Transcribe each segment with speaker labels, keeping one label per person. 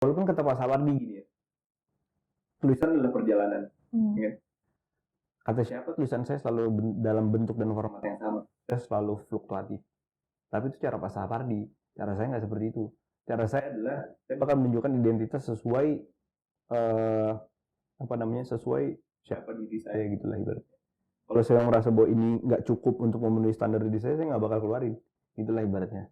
Speaker 1: Walaupun kata Pak Sawardi gini ya, tulisan adalah perjalanan. Ya. Kata siapa, tulisan saya selalu dalam bentuk dan format yang sama. Saya selalu fluktuatif. Tapi itu cara Pak Sawardi. Cara saya nggak seperti itu. Cara saya adalah saya bakal menunjukkan identitas sesuai sesuai siapa diri saya gitulah ibaratnya. Kalau saya merasa bahwa ini nggak cukup untuk memenuhi standar diri saya nggak bakal keluarin. Itulah ibaratnya.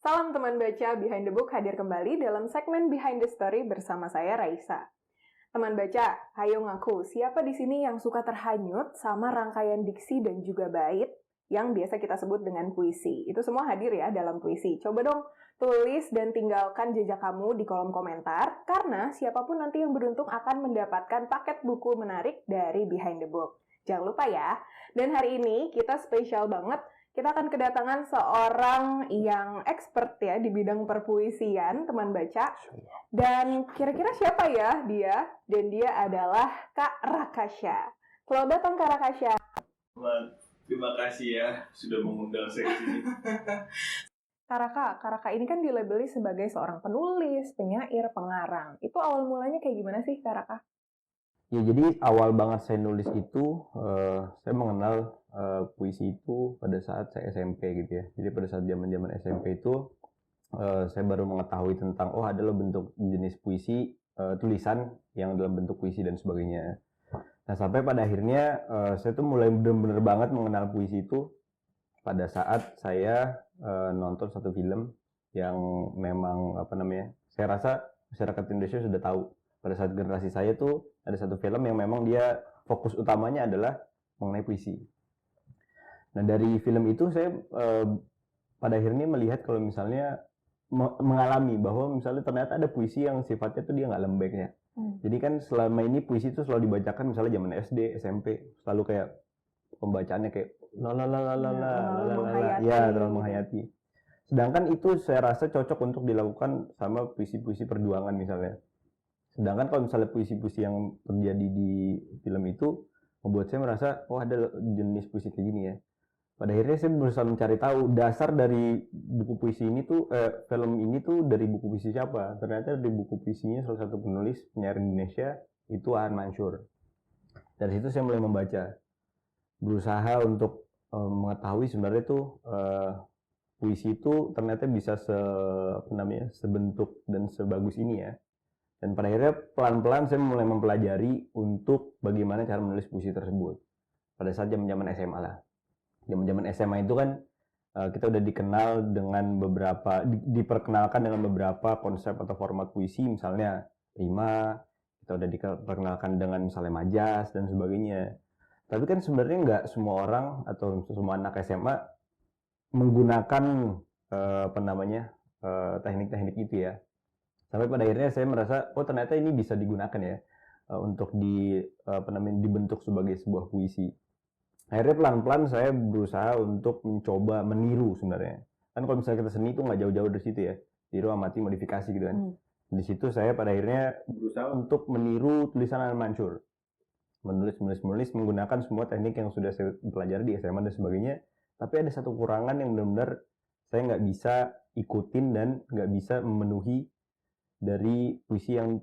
Speaker 2: Salam teman baca, Behind the Book hadir kembali dalam segmen Behind the Story bersama saya Raisa. Teman baca, hayo ngaku, siapa di sini yang suka terhanyut sama rangkaian diksi dan juga bait yang biasa kita sebut dengan puisi? Itu semua hadir ya dalam puisi. Coba dong tulis dan tinggalkan jejak kamu di kolom komentar, karena siapapun nanti yang beruntung akan mendapatkan paket buku menarik dari Behind the Book. Jangan lupa ya. Dan hari ini kita spesial banget. Kita akan kedatangan seorang yang expert ya di bidang perpuisian, teman baca. Dan kira-kira siapa ya dia? Dan dia adalah Kak Rakasya. Selamat datang Kak Rakasya.
Speaker 3: Terima kasih ya sudah mengundang saya di sini.
Speaker 2: Kak Raka ini kan dilabeli sebagai seorang penulis, penyair, pengarang. Itu awal mulanya kayak gimana sih Kak Raka?
Speaker 1: Ya, jadi awal banget saya nulis itu, saya mengenal puisi itu pada saat saya SMP gitu ya. Jadi pada saat zaman SMP itu, saya baru mengetahui tentang, ada loh bentuk jenis puisi, tulisan yang dalam bentuk puisi dan sebagainya. Nah, sampai pada akhirnya saya tuh mulai benar-benar banget mengenal puisi itu pada saat saya nonton satu film yang memang saya rasa masyarakat Indonesia sudah tahu. Pada saat generasi saya tuh ada satu film yang memang dia fokus utamanya adalah mengenai puisi. Nah, dari film itu saya pada akhirnya melihat kalau misalnya mengalami bahwa misalnya ternyata ada puisi yang sifatnya tuh dia nggak lembek ya. Jadi kan selama ini puisi itu selalu dibacakan misalnya zaman SD, SMP, selalu kayak pembacaannya kayak ya terlalu menghayati. Sedangkan itu saya rasa cocok untuk dilakukan sama puisi-puisi perjuangan misalnya. Sedangkan kalau misalnya puisi-puisi yang terjadi di film itu membuat saya merasa ada jenis puisi kayak gini ya. Pada akhirnya saya berusaha mencari tahu dasar dari buku puisi ini tuh film ini tuh dari buku puisi siapa. Ternyata dari buku puisinya salah satu penulis penyair Indonesia itu Aan Mansur. Dari situ saya mulai membaca, berusaha untuk mengetahui sebenarnya tuh puisi itu ternyata bisa sebentuk dan sebagus ini ya. Dan pada akhirnya pelan-pelan saya mulai mempelajari untuk bagaimana cara menulis puisi tersebut. Pada saat zaman-zaman SMA lah. Zaman-zaman SMA itu kan kita udah dikenal dengan diperkenalkan dengan beberapa konsep atau format puisi, misalnya rima, kita udah diperkenalkan dengan misalnya majas dan sebagainya. Tapi kan sebenarnya nggak semua orang atau semua anak SMA menggunakan teknik-teknik itu ya. Sampai pada akhirnya saya merasa ternyata ini bisa digunakan ya untuk dibentuk sebagai sebuah puisi. Akhirnya pelan-pelan saya berusaha untuk mencoba meniru sebenarnya. Kan kalau misalnya kita seni itu nggak jauh-jauh dari situ ya, tiru amati modifikasi gitu kan. Di situ saya pada akhirnya berusaha untuk meniru tulisan Aan Mansur, menulis menggunakan semua teknik yang sudah saya pelajari di SMA dan sebagainya. Tapi ada satu kurangan yang benar-benar saya nggak bisa ikutin dan nggak bisa memenuhi dari puisi yang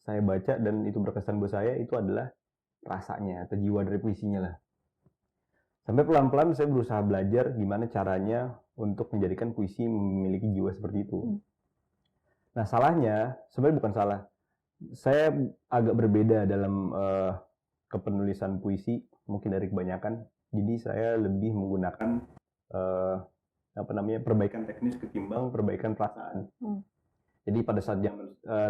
Speaker 1: saya baca dan itu berkesan buat saya, itu adalah rasanya atau jiwa dari puisinya lah. Sampai pelan-pelan saya berusaha belajar gimana caranya untuk menjadikan puisi memiliki jiwa seperti itu. Nah, salahnya sebenarnya bukan salah. Saya agak berbeda dalam kepenulisan puisi mungkin dari kebanyakan. Jadi saya lebih menggunakan perbaikan teknis ketimbang perbaikan perasaan. Jadi pada saat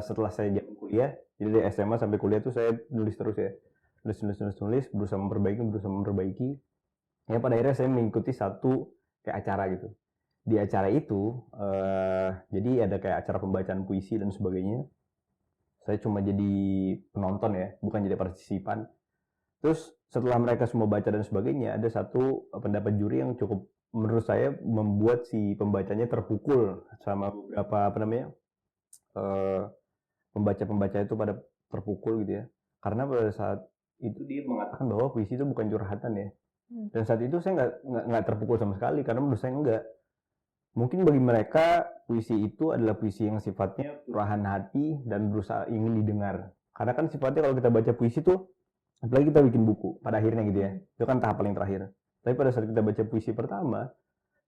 Speaker 1: setelah saya zaman kuliah, jadi dari SMA sampai kuliah tuh saya nulis terus ya. Nulis, berusaha memperbaiki. Ya pada akhirnya saya mengikuti satu kayak acara gitu. Di acara itu, jadi ada kayak acara pembacaan puisi dan sebagainya. Saya cuma jadi penonton ya, bukan jadi partisipan. Terus setelah mereka semua baca dan sebagainya, ada satu pendapat juri yang cukup menurut saya membuat si pembacanya terpukul sama beberapa pembaca-pembaca itu pada terpukul gitu ya. Karena pada saat itu dia mengatakan bahwa puisi itu bukan curhatan ya.
Speaker 2: Hmm.
Speaker 1: Dan saat itu saya nggak terpukul sama sekali karena menurut saya enggak. Mungkin bagi mereka puisi itu adalah puisi yang sifatnya curahan hati dan berusaha ingin didengar. Karena kan sifatnya kalau kita baca puisi tuh, apalagi kita bikin buku pada akhirnya gitu ya, itu kan tahap paling terakhir. Tapi pada saat kita baca puisi pertama,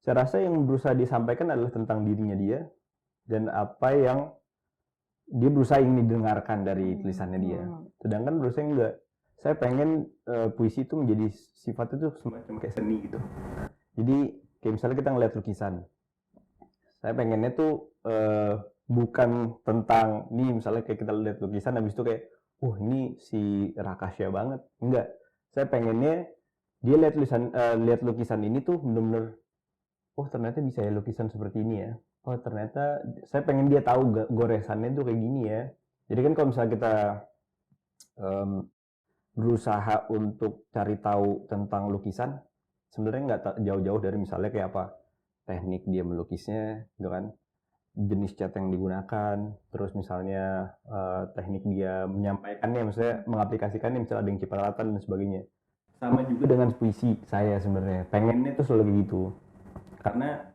Speaker 1: saya rasa yang berusaha disampaikan adalah tentang dirinya dia dan apa yang dia berusaha ingin didengarkan dari tulisannya dia. Sedangkan menurut saya enggak. Saya pengen puisi itu menjadi sifat itu semacam kayak seni gitu. Jadi kayak misalnya kita ngeliat lukisan. Saya pengennya tuh bukan tentang nih misalnya kayak kita lihat lukisan habis itu kayak ini si Rakasya banget. Enggak. Saya pengennya dia lihat lukisan ini tuh bener-bener ternyata bisa ya lukisan seperti ini ya. Oh ternyata saya pengen dia tahu goresannya tuh kayak gini ya. Jadi kan kalau misalnya kita berusaha untuk cari tahu tentang lukisan, sebenarnya nggak jauh-jauh dari misalnya kayak apa teknik dia melukisnya, gitu kan, jenis cat yang digunakan, terus misalnya teknik dia menyampaikannya, misalnya mengaplikasikannya, misalnya ada yang cipratan dan sebagainya. Sama juga dengan puisi saya sebenarnya, pengennya tuh selalu gitu, karena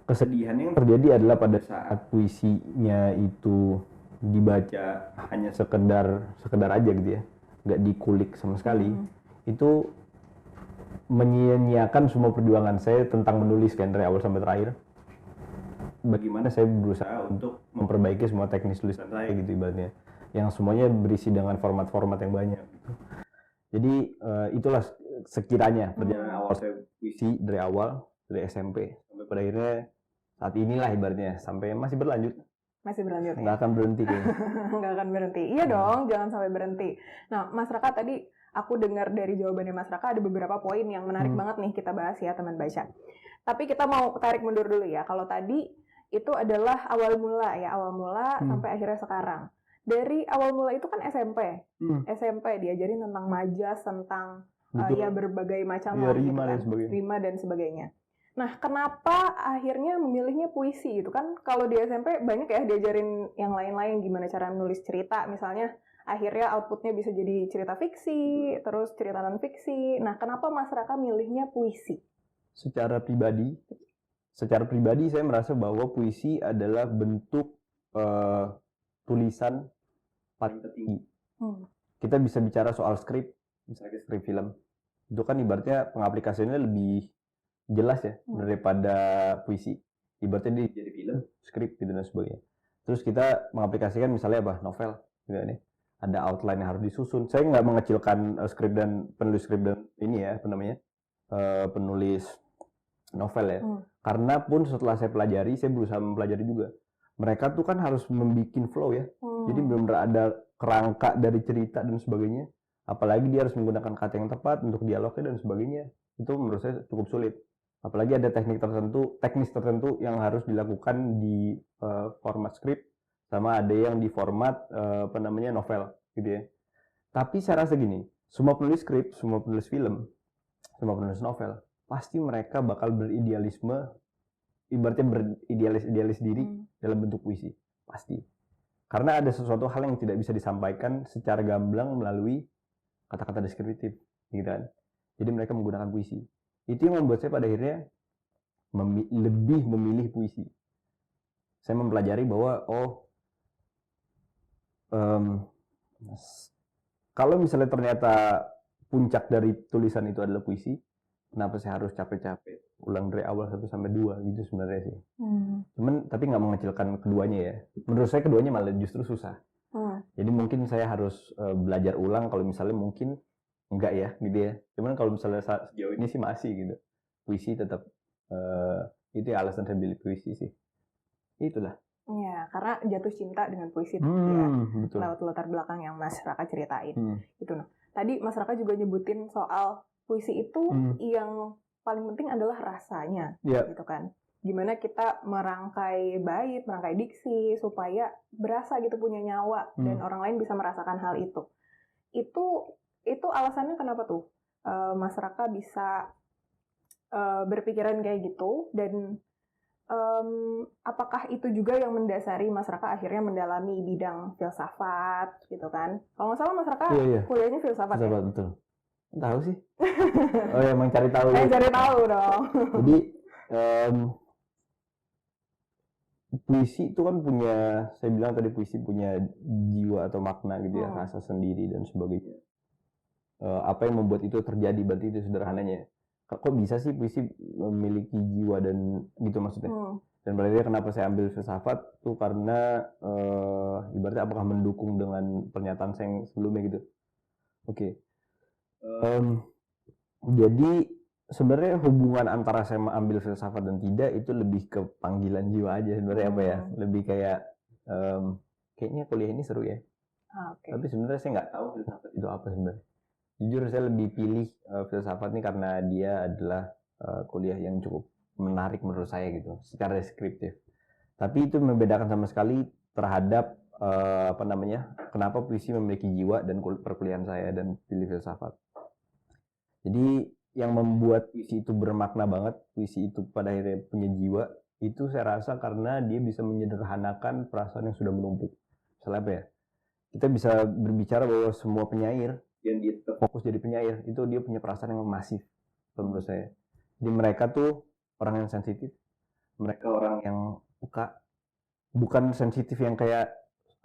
Speaker 1: kesedihan yang terjadi adalah pada saat puisinya itu dibaca hanya sekedar aja gitu ya, nggak dikulik sama sekali, itu menyia-nyiakan semua perjuangan saya tentang menulis kan dari awal sampai terakhir. Bagaimana saya berusaha untuk memperbaiki semua teknis tulisan saya gitu ibaratnya, yang semuanya berisi dengan format-format yang banyak gitu. Jadi itulah sekiranya perjalanan awal saya puisi dari awal, dari SMP sampai pada akhirnya saat inilah ibaratnya, sampai masih berlanjut nggak akan berhenti kayaknya.
Speaker 2: Nggak akan berhenti, iya dong, jangan sampai berhenti. Nah Mas Raka, tadi aku dengar dari jawabannya Mas Raka ada beberapa poin yang menarik banget nih kita bahas ya teman baca. Tapi kita mau tarik mundur dulu ya. Kalau tadi itu adalah awal mula sampai akhirnya sekarang. Dari awal mula itu kan SMP diajarin tentang majas, tentang ya berbagai macam
Speaker 1: ya,
Speaker 2: rima dan sebagainya. Nah, kenapa akhirnya memilihnya puisi gitu kan? Kalau di SMP banyak ya diajarin yang lain-lain, gimana cara menulis cerita misalnya. Akhirnya outputnya bisa jadi cerita fiksi, terus cerita non-fiksi. Nah, kenapa Mas Raka milihnya puisi?
Speaker 1: Secara pribadi saya merasa bahwa puisi adalah bentuk tulisan paling tertinggi. Kita bisa bicara soal skrip, misalnya skrip film. Itu kan ibaratnya pengaplikasiannya lebih jelas ya daripada puisi. Ibaratnya dia jadi film, skrip gitu dan sebagainya. Terus kita mengaplikasikan misalnya novel gitu nih. Ada outline yang harus disusun. Saya nggak mengecilkan skrip dan penulis skrip dan ini ya, penulis novel ya. Karena pun setelah saya pelajari, saya berusaha mempelajari juga. Mereka tuh kan harus membuat flow ya. Jadi benar-benar ada kerangka dari cerita dan sebagainya. Apalagi dia harus menggunakan kata yang tepat untuk dialognya dan sebagainya. Itu menurut saya cukup sulit. Apalagi ada teknis tertentu yang harus dilakukan di format skrip, sama ada yang di format novel gitu ya. Tapi saya rasa gini, semua penulis skrip, semua penulis film, semua penulis novel, pasti mereka bakal beridealisme, ibaratnya beridealis diri dalam bentuk puisi, pasti. Karena ada sesuatu hal yang tidak bisa disampaikan secara gamblang melalui kata-kata deskriptif, gitu kan. Jadi mereka menggunakan puisi. Itu yang membuat saya pada akhirnya lebih memilih puisi. Saya mempelajari bahwa kalau misalnya ternyata puncak dari tulisan itu adalah puisi, kenapa saya harus capek-capek ulang dari awal 1 sampai 2 gitu sebenarnya sih. Cuman tapi nggak mengecilkan keduanya ya. Menurut saya keduanya malah justru susah. Jadi mungkin saya harus belajar ulang kalau misalnya mungkin enggak ya gitu ya. Cuman kalau misalnya sejauh ini sih masih gitu. Puisi tetap itu ya alasan saya pilih puisi sih. Itulah.
Speaker 2: Ya, karena jatuh cinta dengan puisi ya. Betul. Lewat latar belakang yang Mas Raka ceritain. Itu nah. Tadi Mas Raka juga nyebutin soal puisi itu yang paling penting adalah rasanya, gitu kan. Gimana kita merangkai bait, merangkai diksi supaya berasa gitu, punya nyawa dan orang lain bisa merasakan hal itu. Itu alasannya kenapa tuh Mas Raka bisa berpikiran kayak gitu, dan apakah itu juga yang mendasari Mas Raka akhirnya mendalami bidang filsafat gitu kan? Kalau nggak salah Mas Raka
Speaker 1: Iya.
Speaker 2: kuliahnya filsafat ya?
Speaker 1: Filsafat, betul. Tahu sih. Oh ya, emang cari tahu.
Speaker 2: Cari tahu dong.
Speaker 1: Jadi puisi itu kan punya, saya bilang tadi puisi punya jiwa atau makna gitu ya, rasa sendiri dan sebagainya. Apa yang membuat itu terjadi, berarti itu sederhananya. Kok bisa sih puisi memiliki jiwa dan gitu maksudnya? Dan berarti kenapa saya ambil filsafat tuh karena ibaratnya apakah mendukung dengan pernyataan saya yang sebelumnya gitu. Oke. Jadi sebenarnya hubungan antara saya mengambil filsafat dan tidak itu lebih ke panggilan jiwa aja sebenarnya. Apa ya, lebih kayak kayaknya kuliah ini seru ya. Tapi sebenarnya saya nggak tahu filsafat itu apa sebenarnya. Jujur saya lebih pilih filsafat ini karena dia adalah kuliah yang cukup menarik menurut saya gitu secara deskriptif. Tapi itu membedakan sama sekali terhadap kenapa puisi memiliki jiwa dan perkuliahan saya dan pilih filsafat. Jadi yang membuat puisi itu bermakna banget, puisi itu pada akhirnya punya jiwa, itu saya rasa karena dia bisa menyederhanakan perasaan yang sudah menumpuk. Misalnya apa ya? Kita bisa berbicara bahwa semua penyair yang dia fokus jadi penyair itu dia punya perasaan yang masif menurut saya. Jadi mereka tuh orang yang sensitif, mereka orang yang bukan sensitif yang kayak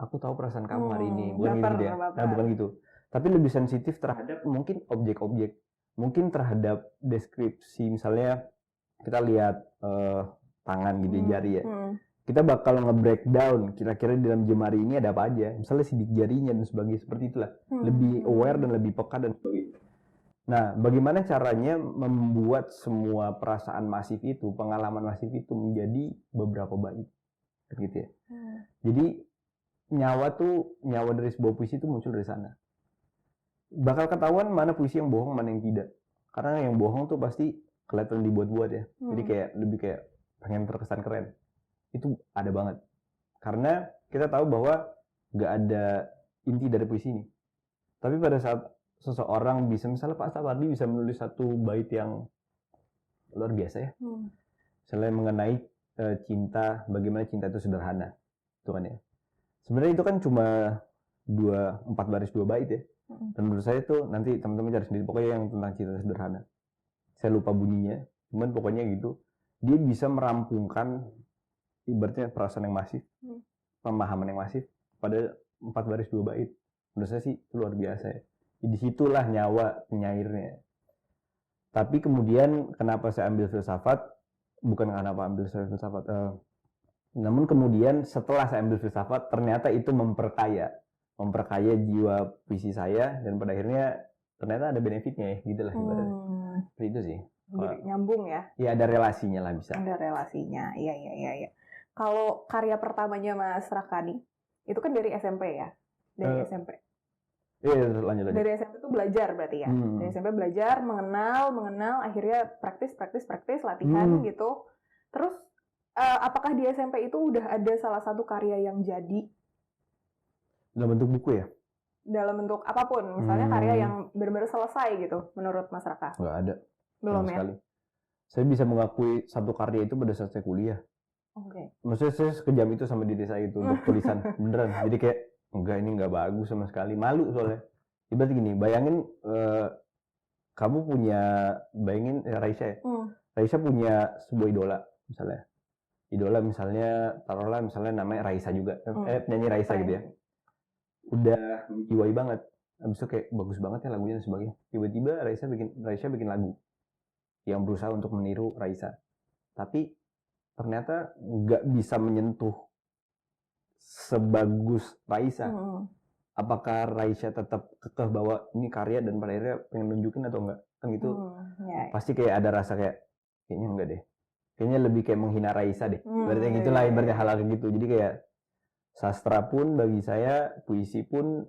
Speaker 1: aku tahu perasaan kamu hari ini, bukan gitu ya. Nah, bukan gitu. Tapi lebih sensitif terhadap mungkin objek-objek, mungkin terhadap deskripsi. Misalnya kita lihat tangan gitu, jari ya. Kita bakal nge-breakdown kira-kira di dalam jemari ini ada apa aja. Misalnya sidik jarinya dan sebagainya, seperti itulah. Lebih aware dan lebih peka dan sebagainya. Nah, bagaimana caranya membuat semua perasaan masif itu, pengalaman masif itu menjadi beberapa bait, gitu ya. Jadi nyawa dari sebuah puisi itu muncul dari sana. Bakal ketahuan mana puisi yang bohong, mana yang tidak. Karena yang bohong tuh pasti kelihatan dibuat-buat ya. Jadi kayak lebih kayak pengen terkesan keren. Itu ada banget. Karena kita tahu bahwa nggak ada inti dari puisi ini. Tapi pada saat seseorang bisa, misalnya Pak Sapardi bisa menulis satu bait yang luar biasa ya. Misalnya mengenai cinta, bagaimana cinta itu sederhana. Itu kan ya. Sebenarnya itu kan cuma 4 baris 2 bait ya. Dan menurut saya itu nanti teman-teman cari sendiri, pokoknya yang tentang cinta sederhana. Saya lupa bunyinya, cuman pokoknya gitu. Dia bisa merampungkan ibaratnya perasaan yang masif, pemahaman yang masif pada 4 baris 2 bait. Menurut saya sih itu luar biasa ya. Di situlah nyawa penyairnya. Tapi kemudian kenapa saya ambil filsafat? Bukan kenapa ambil saya filsafat. Namun kemudian setelah saya ambil filsafat, ternyata itu memperkaya jiwa puisi saya, dan pada akhirnya ternyata ada benefitnya ya, gitulah ibaratnya. Seperti itu sih.
Speaker 2: Jadi nyambung ya?
Speaker 1: Iya, ada relasinya lah bisa.
Speaker 2: Ada relasinya, iya. Kalau karya pertamanya Mas Raka nih, itu kan dari SMP ya? Dari SMP.
Speaker 1: Iya, lanjut.
Speaker 2: Dari SMP tuh belajar berarti ya? Dari SMP belajar, mengenal, akhirnya praktis, latihan gitu. Terus, apakah di SMP itu udah ada salah satu karya yang jadi?
Speaker 1: Dalam bentuk buku ya?
Speaker 2: Dalam bentuk apapun, misalnya karya yang benar-benar selesai gitu, menurut Mas Raka?
Speaker 1: Nggak ada.
Speaker 2: Belum ya?
Speaker 1: Sekali. Saya bisa mengakui satu karya itu pada saat saya kuliah. Maksudnya saya sekejam itu sama diri saya itu untuk tulisan. Beneran. Jadi kayak, enggak, ini nggak bagus sama sekali. Malu soalnya. Ibarat gini, bayangin kamu bayangin Raisa ya. Raisa punya sebuah idola misalnya. Idola taruhlah misalnya namanya Raisa juga. Penyanyi Raisa gitu ya. Udah menjiwai banget. Habis itu kayak bagus banget ya lagunya dan sebagainya. Tiba-tiba Raisa bikin lagu yang berusaha untuk meniru Raisa. Tapi ternyata nggak bisa menyentuh sebagus Raisa. Apakah Raisa tetap kekeh bahwa ini karya dan pada akhirnya pengen nunjukin atau enggak? Kan gitu. Pasti kayak ada rasa kayaknya enggak deh. Kayaknya lebih kayak menghina Raisa deh. Berarti gitulah ibaratnya hal kayak gitu. Jadi kayak sastra pun bagi saya, puisi pun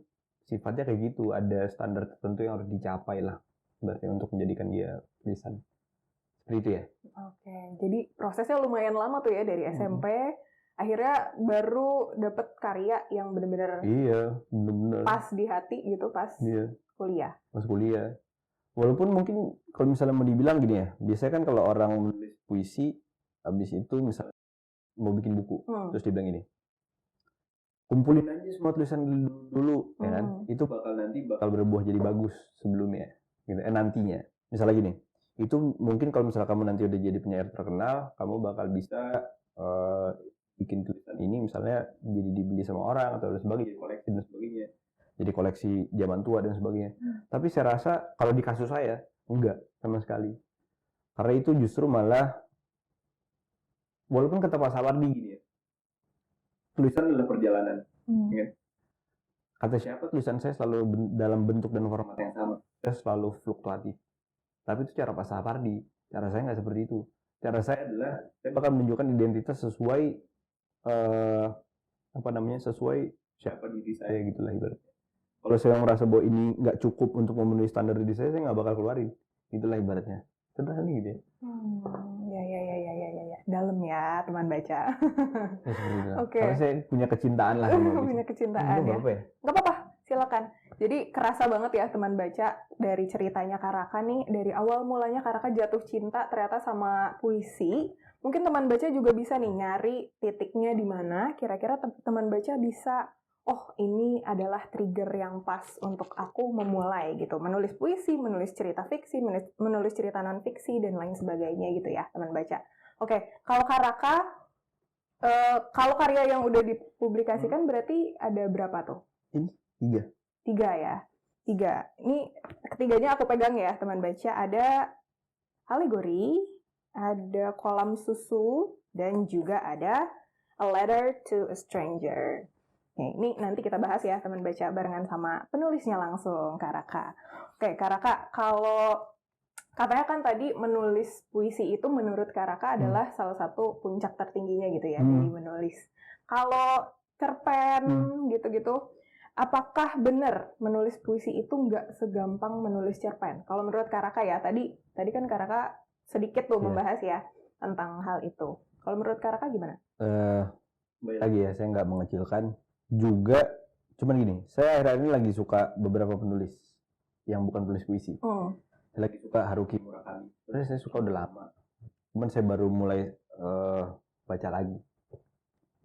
Speaker 1: sifatnya kayak gitu. Ada standar tertentu yang harus dicapai lah. Berarti untuk menjadikan dia tulisan. Seperti itu ya.
Speaker 2: Oke, jadi prosesnya lumayan lama tuh ya dari SMP. Akhirnya baru dapet karya yang benar-benar pas di hati gitu pas kuliah.
Speaker 1: Pas kuliah. Walaupun mungkin kalau misalnya mau dibilang gini ya, biasanya kan kalau orang menulis puisi, habis itu misalnya mau bikin buku. Terus dia bilang gini, kumpulin aja semua tulisan dulu, ya kan? Itu bakal berbuah jadi bagus sebelumnya, gitu. Nantinya, misalnya gini, itu mungkin kalau misalnya kamu nanti udah jadi penyair terkenal, kamu bakal bisa bikin tulisan ini misalnya jadi dibeli sama orang atau sebagainya, koleksi dan sebagainya, jadi koleksi zaman tua dan sebagainya. Tapi saya rasa kalau di kasus saya enggak sama sekali, karena itu justru malah, walaupun kata Pak Sawardi gini ya, tulisan adalah perjalanan. Kata siapa, tulisan saya selalu dalam bentuk dan format yang sama, saya selalu fluktuatif. Tapi itu cara Pak Sawardi, cara saya nggak seperti itu. Cara saya adalah saya bakal menunjukkan identitas sesuai sesuai siapa diri saya, gitulah ibaratnya. Kalau saya merasa bahwa ini nggak cukup untuk memenuhi standar diri saya nggak bakal keluarin, gitulah ibaratnya. Sederhana gitu ya.
Speaker 2: Ya. Dalam ya teman baca.
Speaker 1: Oke. Karena saya punya kecintaan lah sama
Speaker 2: punya kecintaan ya. Nggak apa-apa, silakan. Jadi kerasa banget ya teman baca dari ceritanya Karaka nih, dari awal mulanya Karaka jatuh cinta ternyata sama puisi. Mungkin teman baca juga bisa nih nyari titiknya di mana kira-kira teman baca bisa, oh ini adalah trigger yang pas untuk aku memulai gitu, menulis puisi, menulis cerita fiksi, menulis cerita non fiksi dan lain sebagainya gitu ya teman baca. Oke, kalau Karaka, kalau karya yang udah dipublikasikan berarti ada berapa tuh?
Speaker 1: Ini 3.
Speaker 2: 3 ya? 3. Ini ketiganya aku pegang ya teman baca. Ada alegori, ada kolam susu, dan juga ada A Letter to a Stranger. Ini nanti kita bahas ya teman baca barengan sama penulisnya langsung, Karaka. Oke, Karaka, kalau katanya kan tadi menulis puisi itu menurut Karaka adalah salah satu puncak tertingginya gitu ya dari menulis. Kalau cerpen gitu-gitu, apakah benar menulis puisi itu nggak segampang menulis cerpen? Kalau menurut Karaka ya, tadi kan Karaka sedikit tuh membahas ya tentang hal itu. Kalau menurut Karaka gimana?
Speaker 1: Lagi ya, saya nggak mengecilkan juga, cuman gini, saya akhir-akhir ini lagi suka beberapa penulis yang bukan penulis puisi. Saya lagi suka Haruki Murakami. Sebenarnya saya suka udah lama, cuman saya baru mulai baca lagi.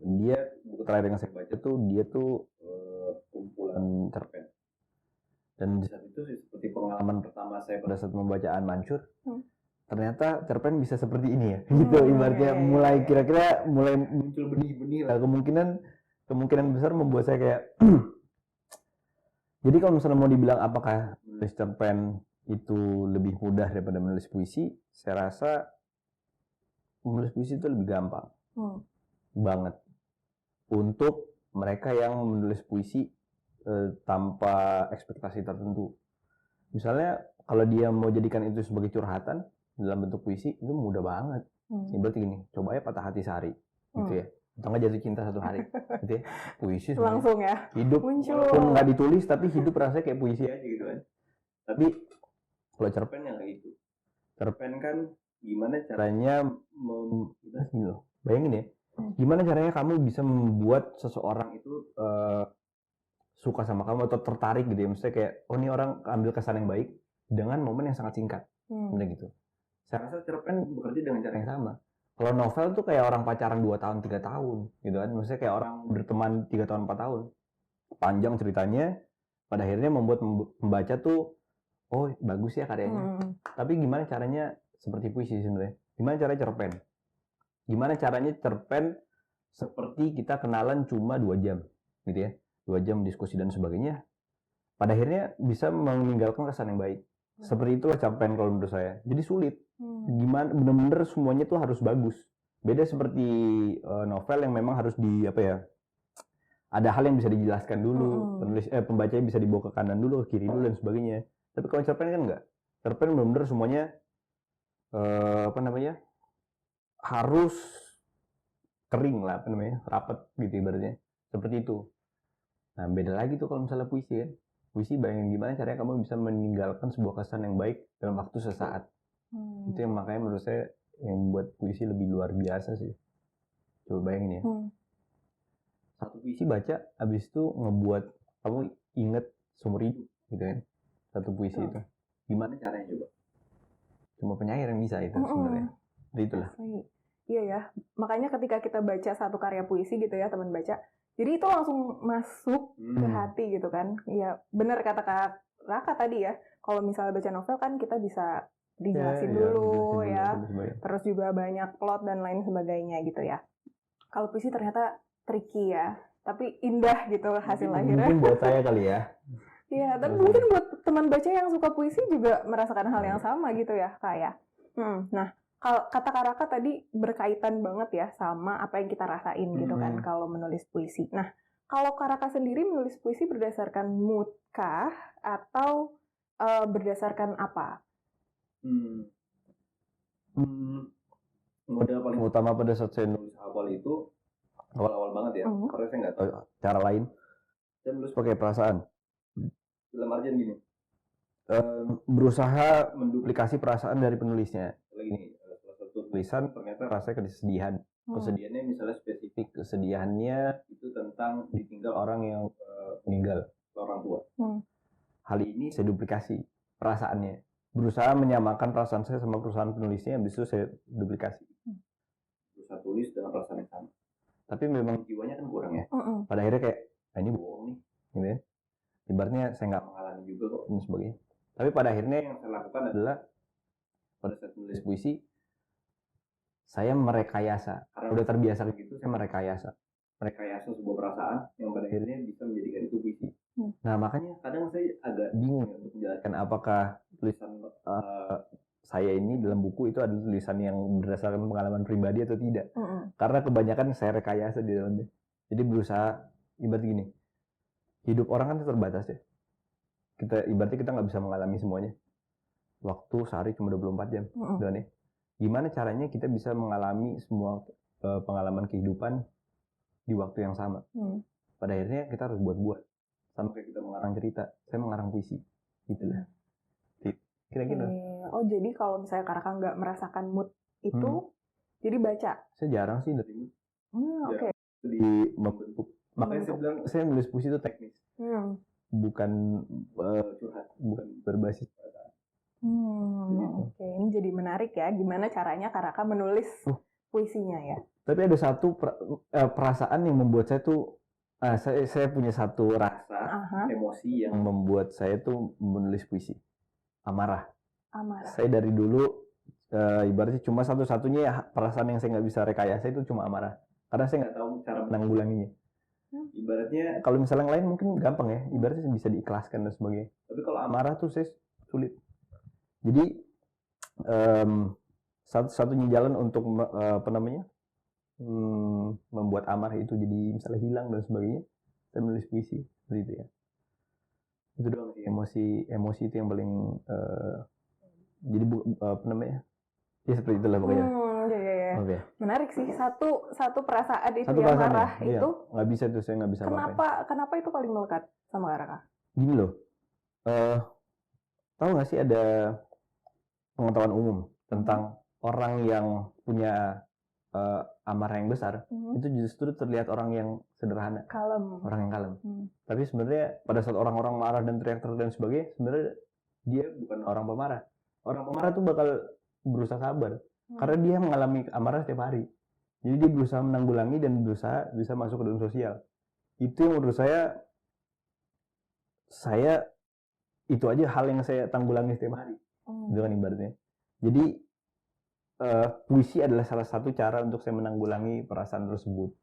Speaker 1: Dia, buku terakhir yang saya baca tuh, dia tuh kumpulan cerpen. Dan di saat itu seperti pengalaman pertama saya pada saat membacaan Mansur, ternyata cerpen bisa seperti ini ya, gitu ibaratnya. Mulai kira-kira mulai muncul benih-benih lah, kemungkinan besar membuat saya kayak jadi kalau misalnya mau dibilang apakah menulis cerpen itu lebih mudah daripada menulis puisi, saya rasa menulis puisi itu lebih gampang banget untuk mereka yang menulis puisi tanpa ekspektasi tertentu. Misalnya kalau dia mau jadikan itu sebagai curhatan dalam bentuk puisi, itu mudah banget. Berarti gini, coba ya patah hati sehari, gitu ya. Atau nggak jatuh cinta satu hari, gitu ya. Puisi sebenarnya.
Speaker 2: Langsung ya.
Speaker 1: Hidup, walaupun nggak ditulis, tapi hidup rasanya kayak puisi aja gitu kan. Tapi kalau cerpen yang kayak gitu, cerpen kan gimana caranya bayangin ya, gimana caranya kamu bisa membuat seseorang itu suka sama kamu atau tertarik gitu ya. Maksudnya kayak, oh ini orang ambil kesan yang baik dengan momen yang sangat singkat, bener gitu. Saya rasa cerpen bekerja dengan cara yang sama. Kalau novel tuh kayak orang pacaran 2 tahun, 3 tahun gitu kan. Maksudnya kayak orang berteman 3 tahun, 4 tahun. Panjang ceritanya, pada akhirnya membuat membaca tuh, oh bagus ya karyanya. Tapi gimana caranya seperti puisi sebenarnya? Gimana caranya cerpen? Gimana caranya cerpen seperti kita kenalan cuma 2 jam gitu ya. 2 jam diskusi dan sebagainya. Pada akhirnya bisa meninggalkan kesan yang baik. Seperti itulah cerpen kalau menurut saya. Jadi sulit. Gimana bener-bener semuanya tuh harus bagus. Beda seperti novel yang memang harus ada hal yang bisa dijelaskan dulu. Pembacanya bisa dibawa ke kanan dulu, ke kiri dulu dan sebagainya. Tapi kalau cerpen kan enggak. Cerpen bener-bener semuanya harus kering lah, rapat gitu ibaratnya. Seperti itu. Nah, beda lagi tuh kalau misalnya puisi kan. Puisi bayangin gimana caranya kamu bisa meninggalkan sebuah kesan yang baik dalam waktu sesaat. Itu yang makanya menurut saya yang membuat puisi lebih luar biasa sih. Coba bayangin ya. Satu puisi baca, habis itu ngebuat kamu inget seumur hidup gitu kan. Satu puisi itu. Gimana caranya coba? Cuma penyair yang bisa itu sebenarnya. Jadi itulah.
Speaker 2: Iya ya, makanya ketika kita baca satu karya puisi gitu ya teman baca, jadi itu langsung masuk ke hati gitu kan. Iya, benar kata Kak Raka tadi ya, kalau misalnya baca novel kan kita bisa dijelasin dulu ya, terus juga banyak plot dan lain sebagainya gitu ya. Kalau puisi ternyata tricky ya, tapi indah gitu hasil akhirnya.
Speaker 1: Mungkin buat saya kali ya.
Speaker 2: Iya, tapi mungkin buat teman baca yang suka puisi juga merasakan hal yang sama gitu ya, Kak ya. Nah, kata Kak Raka tadi berkaitan banget ya sama apa yang kita rasain gitu kan kalau menulis puisi. Nah, kalau Kak Raka sendiri menulis puisi berdasarkan mood kah atau berdasarkan apa?
Speaker 1: Modal paling utama pada saat saya nulis awal-awal banget ya, karena saya nggak tahu cara lain. Saya nulis pakai perasaan. Dalam artian gini, berusaha menduplikasi perasaan dari penulisnya. Lagi salah satu tulisan ternyata rasanya kesedihan. Kesedihannya misalnya spesifik, kesedihannya itu tentang ditinggal orang yang meninggal, orang tua. Hal ini saya duplikasi perasaannya. Berusaha menyamakan perasaan saya sama perusahaan penulisnya, habis itu saya duplikasi. Berusaha tulis dengan perasaan yang sama. Tapi memang jiwanya kan kurang ya. Pada akhirnya kayak, ini bohong nih, gitu ya. Ibaratnya saya nggak mengalami juga kok dan sebagainya. Tapi pada akhirnya yang saya lakukan adalah pada saat menulis puisi, saya merekayasa. Karena udah terbiasa begitu, saya merekayasa sebuah perasaan yang pada akhirnya bisa menjadikan itu puisi. Nah makanya kadang saya agak bingung ya untuk menjelaskan apakah tulisan saya ini dalam buku itu adalah tulisan yang berdasarkan pengalaman pribadi atau tidak. Karena kebanyakan saya rekayasa di dalamnya. Jadi berusaha, ibarat gini, hidup orang kan terbatas ya. Ibaratnya kita nggak bisa mengalami semuanya. Waktu sehari cuma 24 jam. Dan ya, gimana caranya kita bisa mengalami semua pengalaman kehidupan di waktu yang sama. Pada akhirnya kita harus buat-buat. Sama kayak kita mengarang cerita, saya mengarang puisi. Gitu lah. Kira-kira.
Speaker 2: Oh jadi kalau misalnya Kakak nggak merasakan mood itu, jadi baca?
Speaker 1: Saya jarang sih dari mood.
Speaker 2: Oke.
Speaker 1: Di membentuk. Makanya saya bilang, saya nulis puisi itu teknis. Bukan curhat, bukan berbasis perasaan.
Speaker 2: Oke, ini jadi menarik ya. Gimana caranya Kak Raka menulis puisinya ya?
Speaker 1: Tapi ada satu perasaan yang membuat saya tuh, saya punya satu rasa emosi yang membuat saya tuh menulis puisi. Amarah. Saya dari dulu ibaratnya cuma satu-satunya ya, perasaan yang saya nggak bisa rekayasa itu cuma amarah. Karena saya nggak tahu cara menanggulanginya. Ibaratnya kalau misalnya yang lain mungkin gampang ya, ibaratnya bisa diikhlaskan dan sebagainya. Tapi kalau amarah tuh saya sulit. Jadi satu-satunya jalan untuk membuat amarah itu jadi misalnya hilang dan sebagainya, saya menulis puisi seperti itu ya. Itu doang sih, emosi itu yang paling jadi ya seperti itulah pokoknya.
Speaker 2: Okay. Menarik sih, satu perasaan itu yang marah
Speaker 1: ya,
Speaker 2: itu
Speaker 1: nggak bisa tuh, saya nggak bisa.
Speaker 2: Kenapa itu paling melekat sama Raka?
Speaker 1: Gini loh, tahu nggak sih ada pengetahuan umum tentang orang yang punya amarah yang besar, itu justru terlihat orang yang sederhana, orang yang kalem. Tapi sebenarnya pada saat orang-orang marah dan teriak-teriak dan sebagainya, sebenarnya dia bukan orang pemarah. Orang pemarah tuh bakal berusaha sabar, karena dia mengalami amarah setiap hari. Jadi dia berusaha menanggulangi dan berusaha bisa masuk ke dalam sosial. Itu yang menurut saya itu aja hal yang saya tanggulangi setiap hari. Dengan ibaratnya. Jadi puisi adalah salah satu cara untuk saya menanggulangi perasaan tersebut.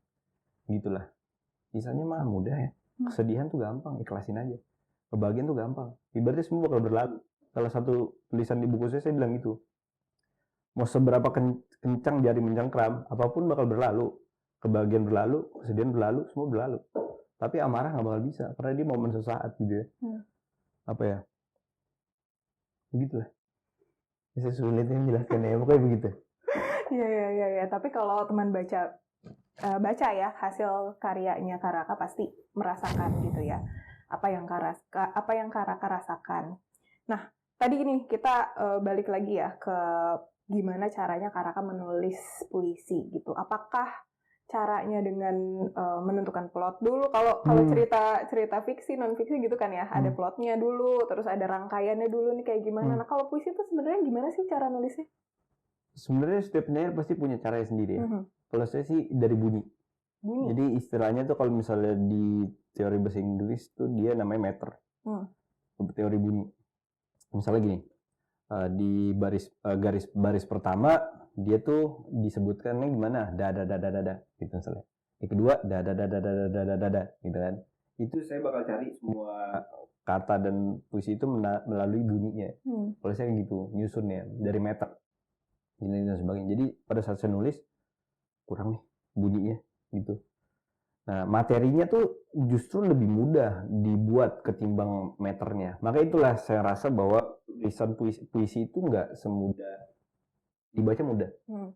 Speaker 1: Gitulah. Sisanya mah mudah ya. Kesedihan tuh gampang, ikhlasin aja. Kebahagiaan tuh gampang. Ibaratnya semua bakal berlalu. Salah satu tulisan di buku saya bilang gitu. Mau seberapa kencang jari mencengkram, apapun bakal berlalu. Kebahagiaan berlalu, kesedihan berlalu, semua berlalu. Tapi amarah nggak bakal bisa, karena dia momen sesaat gitu ya. Apa ya? Begitulah. Bisa sulitnya menjelaskan ya, pokoknya begitu.
Speaker 2: Iya. Tapi kalau teman baca ya hasil karyanya Kak Raka pasti merasakan gitu ya. Apa yang Kak Raka rasakan. Nah, tadi ini kita balik lagi ya ke gimana caranya Kak Raka menulis puisi gitu. Apakah caranya dengan menentukan plot dulu? Kalau cerita fiksi, non fiksi gitu kan ya, ada plotnya dulu, terus ada rangkaiannya dulu nih kayak gimana. Nah, kalau puisi itu sebenarnya gimana sih cara nulisnya?
Speaker 1: Sebenarnya setiap penyair pasti punya caranya sendiri ya. Kalau saya sih dari bunyi.
Speaker 2: Bunyi.
Speaker 1: Jadi istilahnya tuh kalau misalnya di teori bahasa Inggris tuh dia namanya meter. Teori bunyi. Misalnya gini, di garis pertama dia tuh disebutkannya gimana? Da gitu misalnya. Yang kedua da gitu kan. Itu saya bakal cari semua kata dan puisi itu melalui bunyinya. Kalau saya gitu nyusunnya dari meter. Ini dan sebagainya. Jadi pada saat saya nulis kurang nih bunyinya gitu. Nah, materinya tuh justru lebih mudah dibuat ketimbang meternya. Maka itulah saya rasa bahwa tulisan puisi itu nggak semudah dibaca mudah.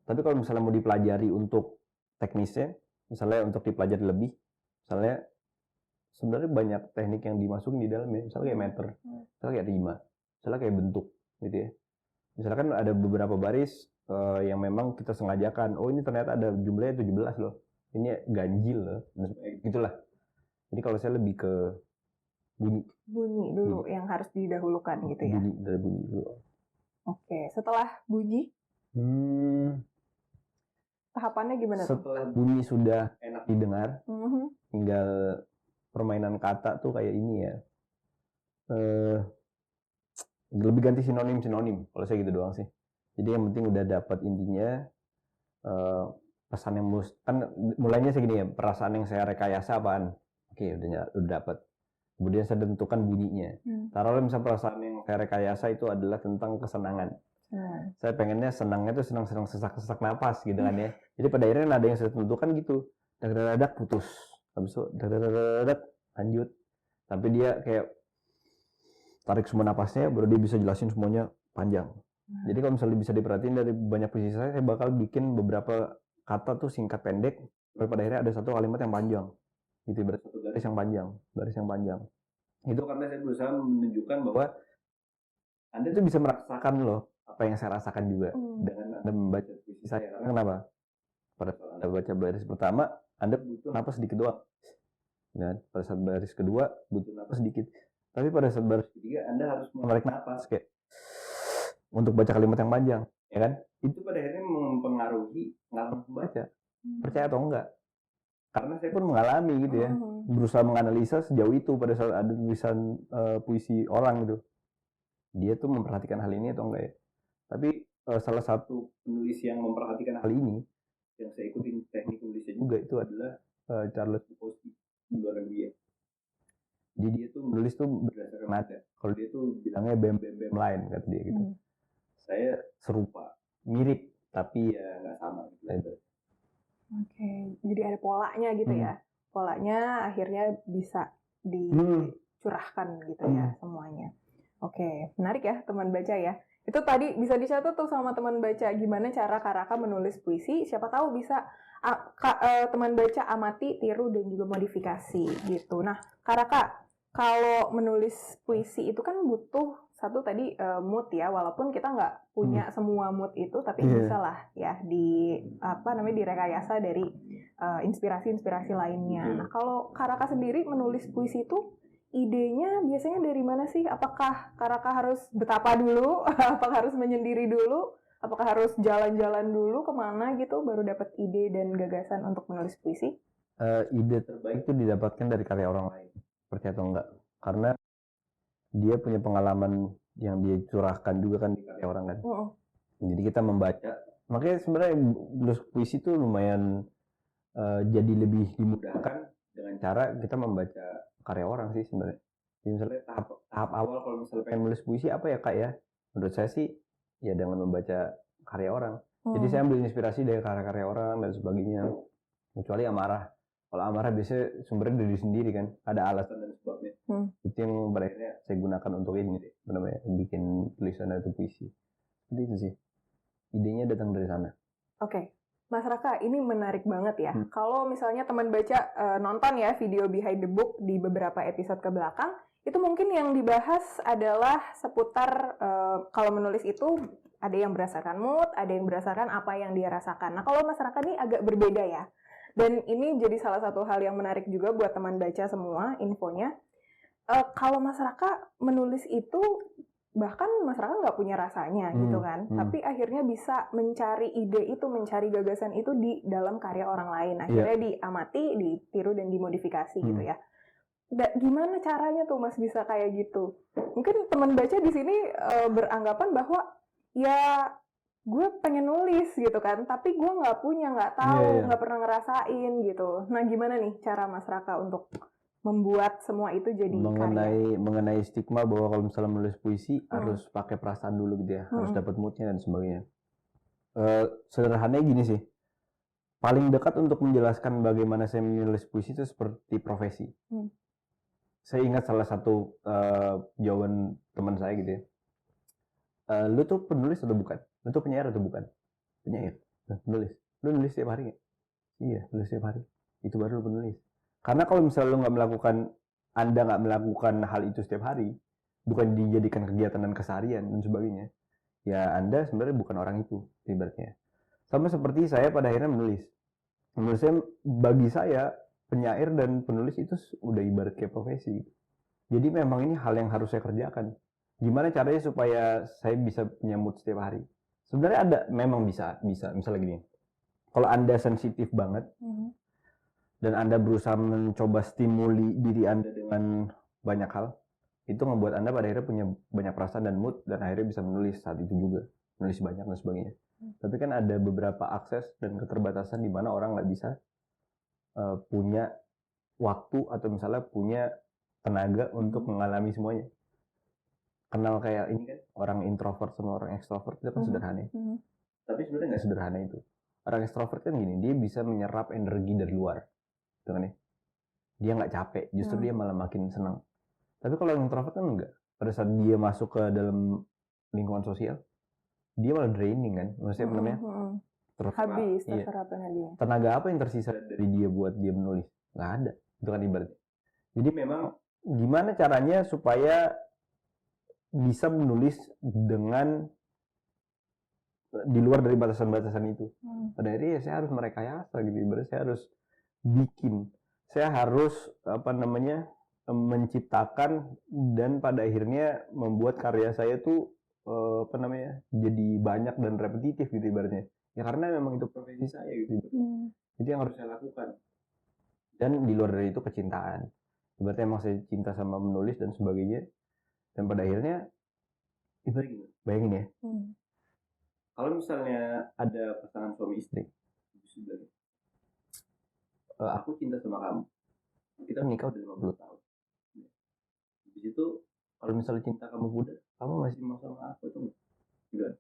Speaker 1: Tapi kalau misalnya mau dipelajari untuk teknisnya, misalnya untuk dipelajari lebih, misalnya sebenarnya banyak teknik yang dimasukin di dalamnya. Misalnya kayak meter, misalnya kayak rima, misalnya kayak bentuk gitu ya. Misalkan ada beberapa baris yang memang kita sengajakan, oh ini ternyata ada jumlahnya 17 loh, ini ganjil loh, gitulah. Jadi kalau saya lebih ke
Speaker 2: bunyi dulu yang harus didahulukan gitu ya.
Speaker 1: Dari bunyi dulu.
Speaker 2: Oke, setelah bunyi tahapannya gimana tuh?
Speaker 1: Setelah bunyi sudah enak didengar, tinggal permainan kata tuh kayak ini ya, lebih ganti sinonim kalau saya gitu doang sih. Jadi yang penting udah dapat intinya, pesan yang kan mulainya segini ya, perasaan yang saya rekayasa apaan, oke udah dapat. Kemudian saya tentukan bunyinya. Taruhlah misalnya perasaan yang saya rekayasa itu adalah tentang kesenangan. Saya pengennya senangnya tuh senang sesak napas gitu kan ya. Jadi pada akhirnya nada yang saya tentukan gitu, dadak putus, habis itu dadak lanjut, sampai dia kayak tarik semua napasnya, baru dia bisa jelasin semuanya panjang. Jadi kalau misalnya bisa diperhatiin dari banyak puisi saya bakal bikin beberapa kata tuh singkat pendek, sampai pada akhirnya ada satu kalimat yang panjang. Gitu, satu garis yang panjang. Itu karena saya berusaha menunjukkan bahwa Anda tuh bisa merasakan loh apa yang saya rasakan juga dengan Anda membaca puisi saya. Karena kenapa? Pada saat Anda baca baris pertama, Anda butuh napas sedikit doang. Dan pada saat baris kedua butuh napas sedikit. Tapi pada saat baris ketiga Anda harus menarik napas kayak untuk baca kalimat yang panjang, ya kan? Itu pada akhirnya mempengaruhi pengalaman pembaca. Percaya atau enggak? Karena saya pun mengalami gitu ya, berusaha menganalisa sejauh itu pada saat ada tulisan puisi orang gitu. Dia tuh memperhatikan hal ini atau enggak ya? Tapi salah satu penulis yang memperhatikan hal ini, yang saya ikutin teknik penulisnya juga, itu adalah Charles Bukowski, luar negeri ya. Jadi dia tuh menulis tuh berdasarkan nada. Kalau dia tuh bilangnya bem line kata dia gitu. Saya serupa, mirip, tapi ya nggak sama gitu.
Speaker 2: Oke, jadi ada polanya gitu ya. Polanya akhirnya bisa dicurahkan gitu ya semuanya. Oke, menarik ya teman baca ya. Itu tadi bisa dicatat tuh sama teman baca gimana cara Kak Raka menulis puisi. Siapa tahu bisa teman baca amati, tiru dan juga modifikasi gitu. Nah, Kak Raka, kalau menulis puisi itu kan butuh satu tadi mood ya, walaupun kita nggak punya semua mood itu, tapi bisa lah ya direkayasa dari inspirasi-inspirasi lainnya. Nah, kalau Kak Raka sendiri menulis puisi itu idenya biasanya dari mana sih? Apakah Kak Raka harus betapa dulu? Apakah harus menyendiri dulu? Apakah harus jalan-jalan dulu kemana gitu baru dapat ide dan gagasan untuk menulis puisi?
Speaker 1: Ide terbaik itu didapatkan dari karya orang lain, percaya atau enggak? Karena dia punya pengalaman yang dia curahkan juga kan di karya orang kan. Jadi kita membaca, makanya sebenarnya menulis puisi itu lumayan jadi lebih dimudahkan dengan cara kita membaca karya orang sih sebenarnya. Jadi misalnya tahap awal kalau misalnya pengen menulis puisi apa ya Kak ya? Menurut saya sih ya dengan membaca karya orang. Jadi saya ambil inspirasi dari karya-karya orang dan sebagainya. Kecuali amarah. Kalau amarah biasanya sumbernya dari sendiri kan, ada alasan dan sebabnya. Itu yang berakhirnya saya gunakan untuk ini deh, namanya bikin tulisan atau puisi. Jadi itu sih, idenya datang dari sana.
Speaker 2: Oke, Mas Raka, ini menarik banget ya. Kalau misalnya teman baca nonton ya video Behind the Book di beberapa episode ke belakang, itu mungkin yang dibahas adalah seputar kalau menulis itu ada yang berdasarkan mood, ada yang berdasarkan apa yang dia rasakan. Nah, kalau Mas Raka ini agak berbeda ya. Dan ini jadi salah satu hal yang menarik juga buat teman baca semua infonya. Kalau Mas Raka menulis itu bahkan masyarakat nggak punya rasanya gitu kan, tapi akhirnya bisa mencari ide itu, mencari gagasan itu di dalam karya orang lain, akhirnya diamati, ditiru dan dimodifikasi gitu ya. Gimana caranya tuh Mas bisa kayak gitu? Mungkin teman baca di sini beranggapan bahwa ya gue pengen nulis gitu kan, tapi gue nggak punya, nggak tahu, nggak pernah ngerasain gitu. Nah gimana nih cara Mas Raka untuk membuat semua itu jadi karya?
Speaker 1: Mengenai stigma bahwa kalau misalnya menulis puisi harus pakai perasaan dulu gitu ya, harus dapat moodnya dan sebagainya. Sederhananya gini sih, paling dekat untuk menjelaskan bagaimana saya menulis puisi itu seperti profesi. Saya ingat salah satu jawaban teman saya gitu ya, lu tuh penulis atau bukan? Lu tuh penyair atau bukan? Penyair. Penulis. Lu nulis setiap hari nggak? Iya, nulis setiap hari. Itu baru lu penulis. Karena kalau misalnya lu Anda nggak melakukan hal itu setiap hari, bukan dijadikan kegiatan dan keseharian dan sebagainya, ya Anda sebenarnya bukan orang itu, ibaratnya. Sama seperti saya pada akhirnya menulis. Menurut saya, bagi saya, penyair dan penulis itu udah ibarat kayak profesi. Jadi memang ini hal yang harus saya kerjakan. Gimana caranya supaya saya bisa punya mood setiap hari? Sebenarnya memang bisa. Misalnya gini, kalau Anda sensitif banget, dan Anda berusaha mencoba stimuli diri Anda dengan banyak hal, itu membuat Anda pada akhirnya punya banyak perasaan dan mood, dan akhirnya bisa menulis saat itu juga, menulis banyak dan sebagainya. Tapi kan ada beberapa akses dan keterbatasan di mana orang nggak bisa punya waktu atau misalnya punya tenaga untuk mengalami semuanya. Kenal kayak ini kan, orang introvert sama orang ekstrovert itu kan sederhana. Tapi sebenarnya nggak sederhana itu. Orang ekstrovert kan gini, dia bisa menyerap energi dari luar. Kan ya, dia nggak capek, justru dia malah makin senang. Tapi kalau yang introvert kan enggak, pada saat dia masuk ke dalam lingkungan sosial, dia malah draining kan, maksudnya namanya
Speaker 2: habis terserap energinya.
Speaker 1: Tenaga apa yang tersisa dari dia buat dia menulis? Nggak ada, itu kan ibaratnya. Jadi memang gimana caranya supaya bisa menulis dengan di luar dari batasan-batasan itu. Pada akhirnya ya saya harus merekayasa gitu, ibaratnya saya harus bikin, saya harus menciptakan, dan pada akhirnya membuat karya saya tuh jadi banyak dan repetitif gitu ibaratnya. Ya karena memang itu profesi saya gitu. Itu yang harus saya lakukan. Dan di luar dari itu kecintaan. Ibaratnya emang saya cinta sama menulis dan sebagainya. Dan pada akhirnya ibaratnya bayangin ya. Kalau misalnya ada pasangan suami istri, aku cinta sama kamu, kita menikah udah 50 tahun. Di situ kalau misalnya cinta kamu pudar, kamu masih mau sama aku atau enggak?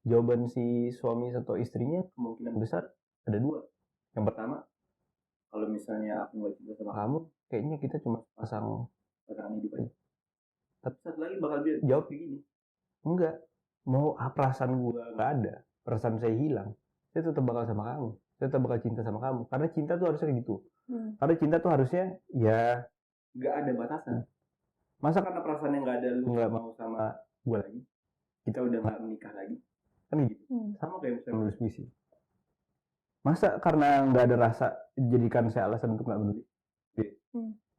Speaker 1: Jawaban si suami atau istrinya kemungkinan besar ada dua. Yang pertama, kalau misalnya aku nggak cinta sama kamu, kayaknya kita cuma pasangan hidup aja. Tapi satu lagi bakal jawab kayak gini, enggak, mau perasaan gue nggak ada, perasaan saya hilang, saya tetap bakal sama kamu, saya tetap bakal cinta sama kamu. Karena cinta tuh harusnya kayak gitu. Karena cinta tuh harusnya ya nggak ada batasan. Masa karena perasaan yang nggak ada, lu nggak mau sama gue lagi, kita udah nggak menikah lagi, kan gitu. Sama kayak saya menulis puisi. Masa karena nggak ada rasa jadikan saya alasan untuk nggak menulis?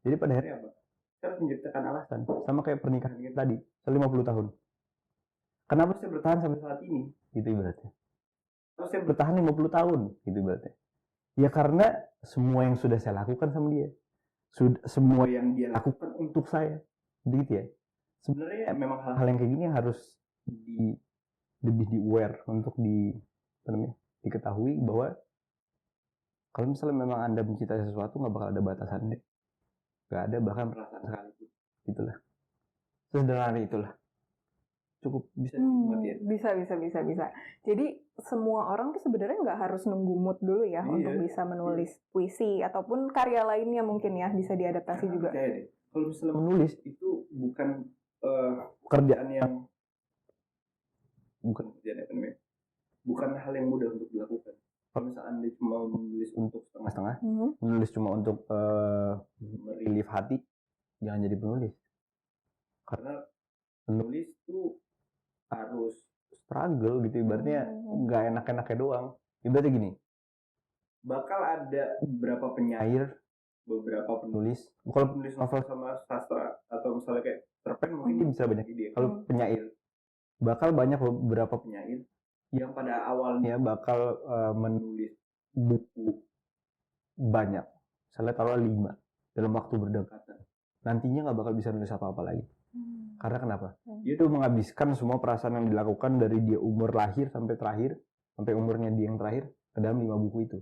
Speaker 1: Jadi pada akhirnya apa? Saya harus menciptakan alasan. Sama kayak pernikahan kita tadi, 50 tahun. Kenapa saya bertahan sampai saat ini? Gitu ibaratnya. Terus saya bertahan 50 tahun, gitu ibaratnya. Ya karena semua yang sudah saya lakukan sama dia. Semua yang dia lakukan untuk saya. Gitu ya. Sebenarnya memang hal-hal yang kayak gini harus lebih di-aware, untuk diketahui bahwa kalau misalnya memang Anda mencintai sesuatu, nggak bakal ada batasannya. Nggak ada bahkan perasaan sekalipun. Itulah. Sederhana itulah. Cukup bisa dinikmati ya.
Speaker 2: Bisa. Jadi semua orang tuh sebenarnya nggak harus nunggu mood dulu ya untuk bisa menulis puisi ataupun karya lainnya mungkin ya, bisa diadaptasi juga.
Speaker 1: Kalau misalnya menulis itu bukan pekerjaan yang bukan hal yang mudah untuk dilakukan. Kalau misalnya Anda cuma menulis untuk setengah-setengah, menulis cuma untuk relief hati, jangan jadi penulis. Karena penulis tuh harus struggle gitu, ibaratnya nggak enak-enaknya doang. Ibaratnya gini, bakal ada beberapa penyair
Speaker 3: beberapa
Speaker 1: penulis, kalau
Speaker 3: penulis novel sama sastra atau misalnya kayak cerpen mungkin dia bisa banyak ide. Kalau penyair bakal banyak beberapa penyair yang pada awalnya bakal menulis buku banyak, misalnya taruh 5 dalam waktu berdekatan, nantinya nggak bakal bisa nulis apa-apa lagi. Karena kenapa? Dia tuh menghabiskan semua perasaan yang dilakukan dari dia umur lahir sampai terakhir, sampai umurnya dia yang terakhir ke dalam 5 buku itu,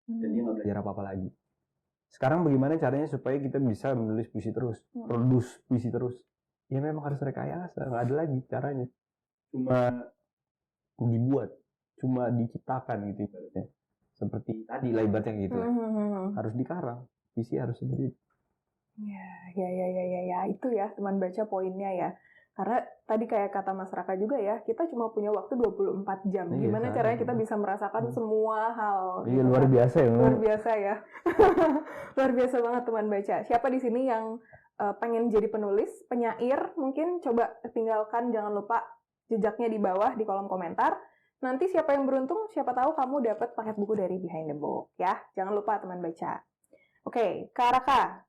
Speaker 3: dan dia nggak belajar apa-apa lagi. Sekarang bagaimana caranya supaya kita bisa menulis puisi terus, produce puisi terus? Ya memang harus rekayasa, nggak ada lagi caranya. Cuma dibuat, cuma diciptakan gitu ibaratnya. Seperti tadi lah ibaratnya gitu lah. Harus dikarang, puisi harus seperti itu.
Speaker 2: Ya, itu ya teman baca poinnya ya. Karena tadi kayak kata Mas Raka juga ya, kita cuma punya waktu 24 jam.
Speaker 1: Iya,
Speaker 2: Gimana caranya kita bisa merasakan semua hal?
Speaker 1: Iya,
Speaker 2: gitu
Speaker 1: luar
Speaker 2: kan?
Speaker 1: biasa ya.
Speaker 2: Luar biasa ya. Luar biasa banget teman baca. Siapa di sini yang pengen jadi penulis, penyair, mungkin coba tinggalkan, jangan lupa jejaknya di bawah di kolom komentar. Nanti siapa yang beruntung, siapa tahu kamu dapat paket buku dari Behind the Book ya. Jangan lupa teman baca. Oke, Kak Raka,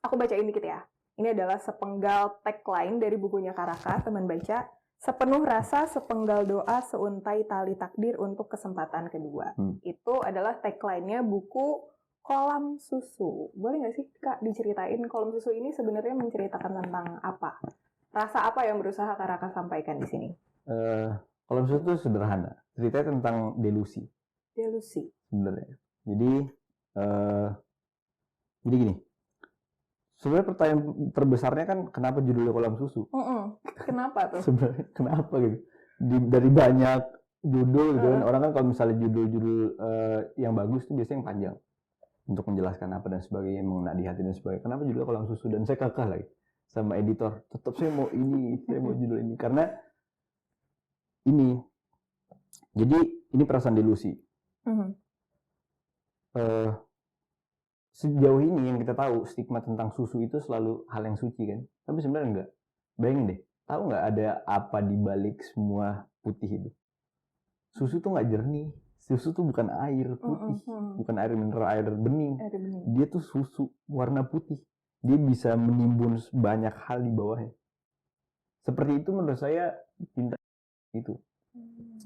Speaker 2: aku bacain dikit ya. Ini adalah sepenggal tagline dari bukunya Kak Raka, teman baca. Sepenuh rasa, sepenggal doa, seuntai tali takdir untuk kesempatan kedua. Itu adalah tagline-nya buku Kolam Susu. Boleh nggak sih Kak diceritain Kolam Susu ini sebenarnya menceritakan tentang apa? Rasa apa yang berusaha Kak Raka sampaikan di sini?
Speaker 1: Kolam Susu itu sederhana. Ceritanya tentang delusi.
Speaker 2: Delusi.
Speaker 1: Sebenarnya. Jadi gini. Sebenarnya pertanyaan terbesarnya kan kenapa judulnya Kolam Susu?
Speaker 2: Kenapa tuh?
Speaker 1: Sebenarnya kenapa gitu? Dari banyak judul gitu kan, orang kan kalau misalnya judul-judul yang bagus tuh biasanya yang panjang untuk menjelaskan apa dan sebagainya, mengena di hati dan sebagainya. Kenapa judulnya Kolam Susu? Dan saya kekeh lagi sama editor, tetap saya mau ini, saya mau judul ini karena ini. Jadi ini perasaan delusi. Sejauh ini yang kita tahu stigma tentang susu itu selalu hal yang suci kan, tapi sebenarnya enggak. Bayangin deh, tahu nggak ada apa di balik semua putih itu? Susu tuh nggak jernih, susu tuh bukan air putih, bukan air mineral, air bening. Dia tuh susu warna putih, dia bisa menimbun banyak hal di bawahnya. Seperti itu menurut saya cinta itu.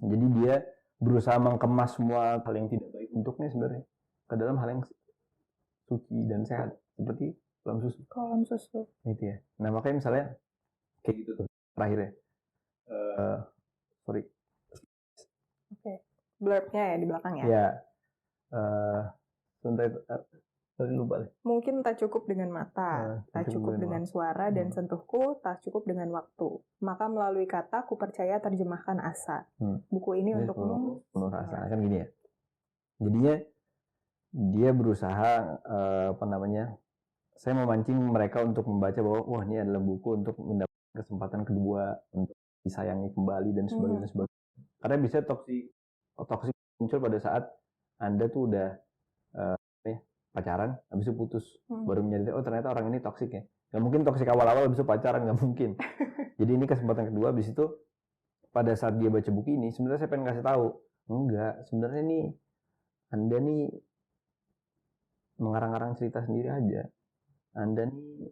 Speaker 1: Jadi dia berusaha mengemas semua hal yang tidak baik untuknya sebenarnya ke dalam hal yang suci dan sehat, seperti kolam susu.
Speaker 2: Kolam susu.
Speaker 1: Gitu ya. Nah makanya misalnya kayak gitu tuh terakhirnya. Sorry.
Speaker 2: Oke. Blurbnya ya di belakang ya.
Speaker 1: Ya. Sorry lupa deh.
Speaker 2: Mungkin tak cukup dengan mata, tak cukup dengan suara dan sentuhku, tak cukup dengan waktu. Maka melalui kata ku percaya terjemahkan asa. Buku ini untukmu.
Speaker 1: Penuh rasa kan gini ya. Jadinya dia berusaha saya memancing mereka untuk membaca bahwa wah ini adalah buku untuk mendapatkan kesempatan kedua, untuk disayangi kembali dan sebagainya. Karena bisa toksik muncul pada saat Anda tuh udah pacaran, habis itu putus, baru menyadari oh ternyata orang ini toksik ya. Gak mungkin toksik awal-awal habis itu pacaran, gak mungkin. Jadi ini kesempatan kedua, habis itu pada saat dia baca buku ini sebenarnya saya pengen kasih tahu, enggak, sebenarnya nih Anda nih mengarang-arang cerita sendiri aja. Anda nih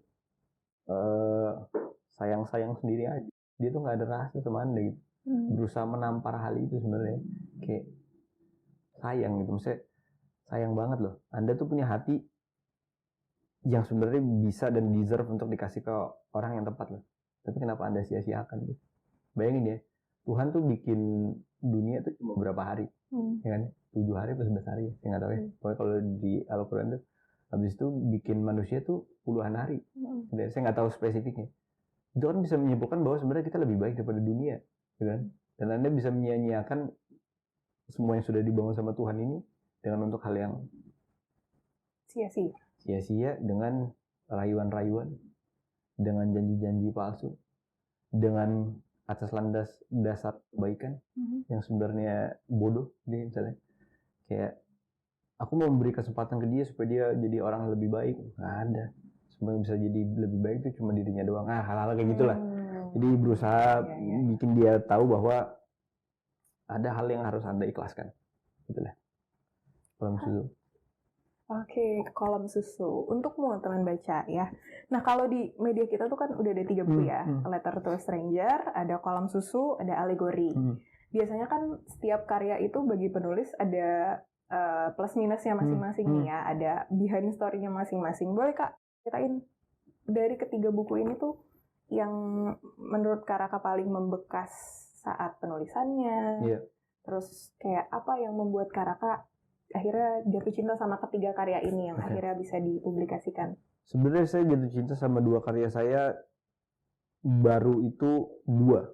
Speaker 1: sayang-sayang sendiri aja. Dia tuh nggak ada rasa sama Anda gitu. Berusaha menampar hal itu sebenarnya. Kayak sayang gitu. Maksudnya sayang banget loh. Anda tuh punya hati yang sebenarnya bisa dan deserve untuk dikasih ke orang yang tepat loh. Tapi kenapa Anda sia-siakan gitu? Bayangin ya, Tuhan tuh bikin dunia tuh cuma berapa hari, ya kan? 7 hari atau 11 hari, ya nggak tahu ya. Pokoknya kalau di Al-Quran tuh, habis itu bikin manusia tuh puluhan hari. Saya nggak tahu spesifiknya. Itu kan bisa menyimpulkan bahwa sebenarnya kita lebih baik daripada dunia, ya kan? Dan Anda bisa menyia-nyiakan semua yang sudah dibangun sama Tuhan ini dengan untuk hal yang sia-sia dengan rayuan-rayuan, dengan janji-janji palsu, dengan atas landas dasar kebaikan yang sebenarnya bodoh dia misalnya. Kayak aku mau memberi kesempatan ke dia supaya dia jadi orang yang lebih baik, nggak ada. Semua yang bisa jadi lebih baik itu cuma dirinya doang. Hal-hal kayak gitulah. Jadi berusaha bikin dia tahu bahwa ada hal yang harus Anda ikhlaskan, gitulah. Kolam susu.
Speaker 2: Oke, kolam susu. Untukmu teman baca ya. Nah kalau di media kita tuh kan udah ada 3 buku ya. Letter to a Stranger, ada kolam susu, ada alegori. Biasanya kan setiap karya itu bagi penulis ada plus minusnya masing-masing nih ya. Ada behind story-nya masing-masing. Boleh Kak ceritain dari ketiga buku ini tuh yang menurut Kak Raka paling membekas saat penulisannya.
Speaker 1: Iya.
Speaker 2: Terus kayak apa yang membuat Kak Raka akhirnya jatuh cinta sama ketiga karya ini yang akhirnya bisa dipublikasikan?
Speaker 1: Sebenarnya saya jatuh cinta sama 2 karya saya baru dua.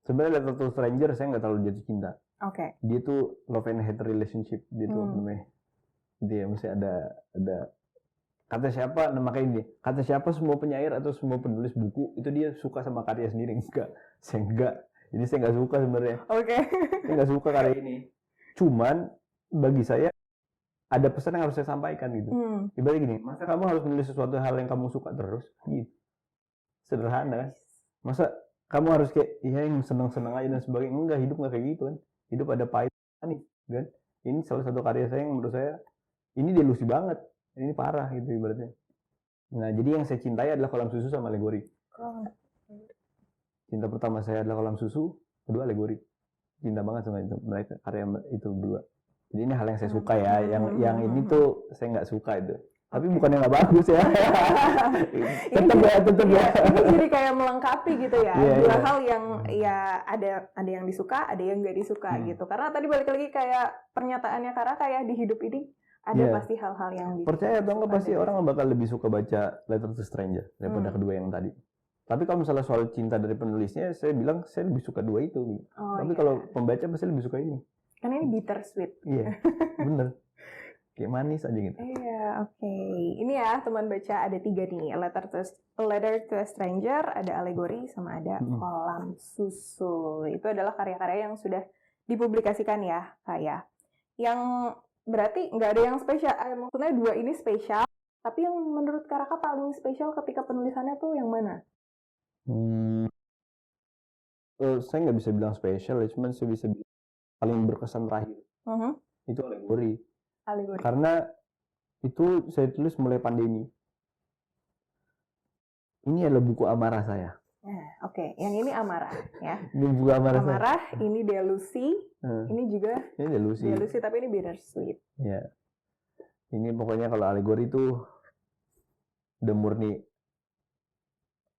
Speaker 1: Sebenarnya Letter to Stranger saya nggak terlalu jatuh cinta.
Speaker 2: Oke.
Speaker 1: Dia tuh love and hate relationship gitu namanya. Dia mesti ada kata siapa makanya ini. Kata siapa semua penyair atau semua penulis buku itu dia suka sama karya sendiri enggak. Saya enggak. Jadi saya nggak suka sebenarnya.
Speaker 2: Oke.
Speaker 1: Saya nggak suka karya ini. Cuman bagi saya ada pesan yang harus saya sampaikan gitu. Ibaratnya gini, masa kamu harus menulis sesuatu hal yang kamu suka terus? Gitu. Sederhana kan? Masa kamu harus kayak ya yang seneng-seneng aja dan sebagainya? Enggak, hidup nggak kayak gitu kan. Hidup ada pahit nih, kan? Ini salah satu karya saya yang menurut saya ini delusi banget. Ini parah gitu ibaratnya. Nah, jadi yang saya cintai adalah kolam susu sama alegori. Cinta pertama saya adalah kolam susu, kedua alegori. Cinta banget sama itu, mereka karya itu berdua. Jadi ini hal yang saya suka ya, yang ini tuh saya nggak suka itu. Tapi bukannya nggak bagus ya. tetap ya.
Speaker 2: Ini jadi kayak melengkapi gitu ya. Dua hal yang ya ada yang disuka, ada yang nggak disuka gitu. Karena tadi balik lagi kayak pernyataannya Kara kayak di hidup ini ada pasti hal-hal yang
Speaker 1: percaya atau enggak pasti orang bakal lebih suka baca Letter to Stranger daripada kedua yang tadi. Tapi kalau misalnya soal cinta dari penulisnya, saya bilang saya lebih suka dua itu. Tapi kalau pembaca pasti lebih suka ini.
Speaker 2: Karena ini bittersweet.
Speaker 1: Iya, bener. Kayak manis aja gitu.
Speaker 2: Iya, oke. Ini ya teman baca ada 3 nih. Letter to a Stranger, ada alegori, sama ada kolam susu. Itu adalah karya-karya yang sudah dipublikasikan ya, kayak. Yang berarti nggak ada yang spesial. Maksudnya 2 ini spesial. Tapi yang menurut Kak Raka paling spesial ketika penulisannya tuh yang mana?
Speaker 1: Saya nggak bisa bilang spesial ya, cuman saya bisa bilang paling berkesan terakhir. Itu alegori. Karena itu saya tulis mulai pandemi. Ini adalah buku amarah saya.
Speaker 2: Oke. Yang ini amarah ya.
Speaker 1: Ini buku amarah saya.
Speaker 2: Ini delusi. Ini juga
Speaker 1: delusi.
Speaker 2: Delusi tapi ini bittersweet.
Speaker 1: Ya. Ini pokoknya kalau alegori itu udah murni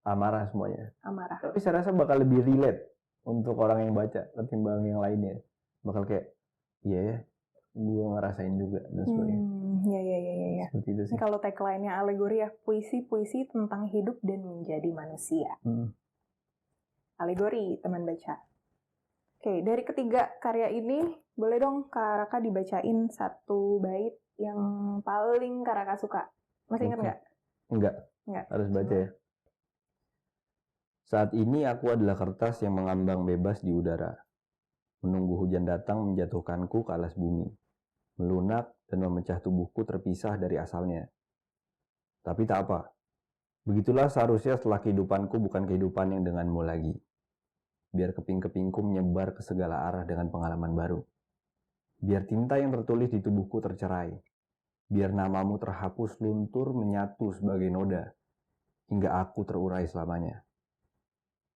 Speaker 1: amarah semuanya.
Speaker 2: Amarah.
Speaker 1: Tapi saya rasa bakal lebih relate untuk orang yang baca ketimbang yang lainnya. Bakal kayak iya ya, gue ngerasain juga dan sebagainya.
Speaker 2: Iya.
Speaker 1: Seperti itu sih.
Speaker 2: Ini kalau tagline-nya alegori ya, puisi-puisi tentang hidup dan menjadi manusia. Alegori, teman baca. Oke, dari ketiga karya ini, boleh dong Kak Raka dibacain 1 bait yang paling Kak Raka suka. Masih ingat nggak?
Speaker 1: Enggak. Harus baca ya. Saat ini aku adalah kertas yang mengambang bebas di udara. Menunggu hujan datang menjatuhkanku ke alas bumi. Melunak dan memecah tubuhku terpisah dari asalnya. Tapi tak apa. Begitulah seharusnya setelah kehidupanku bukan kehidupan yang denganmu lagi. Biar keping-kepingku menyebar ke segala arah dengan pengalaman baru. Biar tinta yang tertulis di tubuhku tercerai. Biar namamu terhapus luntur menyatu sebagai noda. Hingga aku terurai selamanya.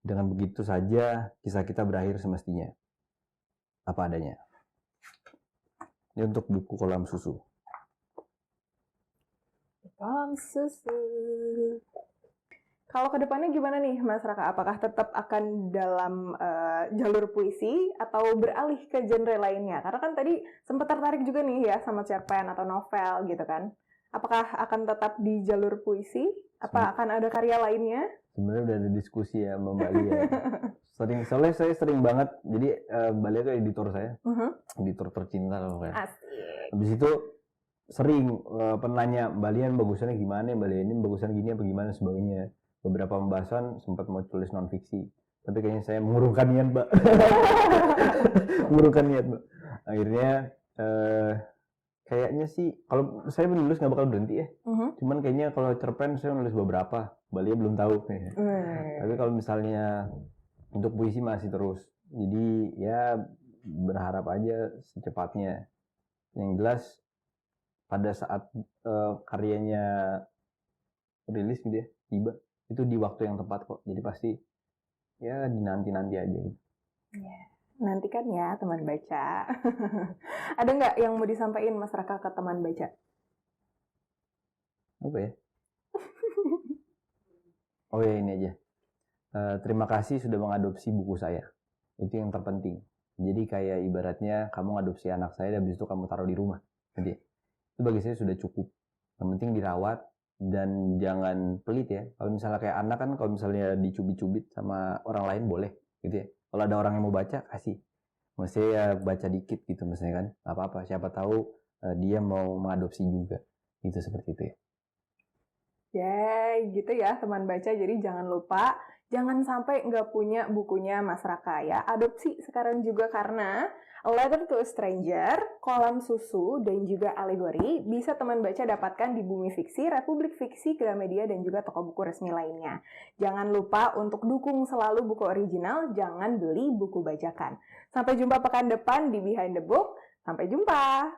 Speaker 1: Dengan begitu saja kisah kita berakhir semestinya. Apa adanya. Ini untuk buku kolam susu.
Speaker 2: Kolam susu. Kalau kedepannya gimana nih Mas Raka? Apakah tetap akan dalam jalur puisi atau beralih ke genre lainnya? Karena kan tadi sempat tertarik juga nih ya sama cerpen atau novel gitu kan. Apakah akan tetap di jalur puisi? Apa akan ada karya lainnya?
Speaker 1: Sebenarnya udah ada diskusi ya sama Mbak Lia. Soalnya saya sering banget, jadi Mbak Lia itu editor saya, editor tercinta loh kayak.
Speaker 2: Asik.
Speaker 1: Habis itu sering penanya Mbak Lia bagusannya gimana, Mbak Lia ini bagusan gini apa gimana sebagainya. Beberapa pembahasan sempat mau tulis non fiksi, tapi kayaknya saya mengurungkan niat, Mbak. Mengurungkan niat, Mbak. Akhirnya kayaknya sih kalau saya menulis nggak bakal berhenti ya. Cuman kayaknya kalau cerpen saya nulis beberapa, Mbak Lia belum tahu. Tapi kalau misalnya untuk puisi masih terus. Jadi ya berharap aja secepatnya. Yang jelas pada saat karyanya rilis gitu ya, tiba, itu di waktu yang tepat kok. Jadi pasti ya dinanti-nanti aja gitu.
Speaker 2: Nantikan ya teman baca. Ada nggak yang mau disampaikan Mas Raka ke teman baca?
Speaker 1: Apa ya? Oh ya, ini aja. Terima kasih sudah mengadopsi buku saya. Itu yang terpenting. Jadi kayak ibaratnya kamu ngadopsi anak saya dan habis itu kamu taruh di rumah. Jadi itu bagi saya sudah cukup. Yang penting dirawat dan jangan pelit ya. Kalau misalnya kayak anak kan kalau misalnya dicubit-cubit sama orang lain boleh gitu ya. Kalau ada orang yang mau baca, kasih. Maksudnya ya baca dikit gitu maksudnya kan. Gak apa-apa, siapa tahu dia mau mengadopsi juga. Itu seperti itu ya.
Speaker 2: Ya, gitu ya teman baca. Jadi jangan lupa, jangan sampai nggak punya bukunya Mas Raka ya. Adopsi sekarang juga karena A Letter to a Stranger, Kolam Susu, dan juga Alegori bisa teman baca dapatkan di Bumi Fiksi, Republik Fiksi, Gramedia, dan juga toko buku resmi lainnya. Jangan lupa untuk dukung selalu buku original, jangan beli buku bajakan. Sampai jumpa pekan depan di Behind the Book. Sampai jumpa!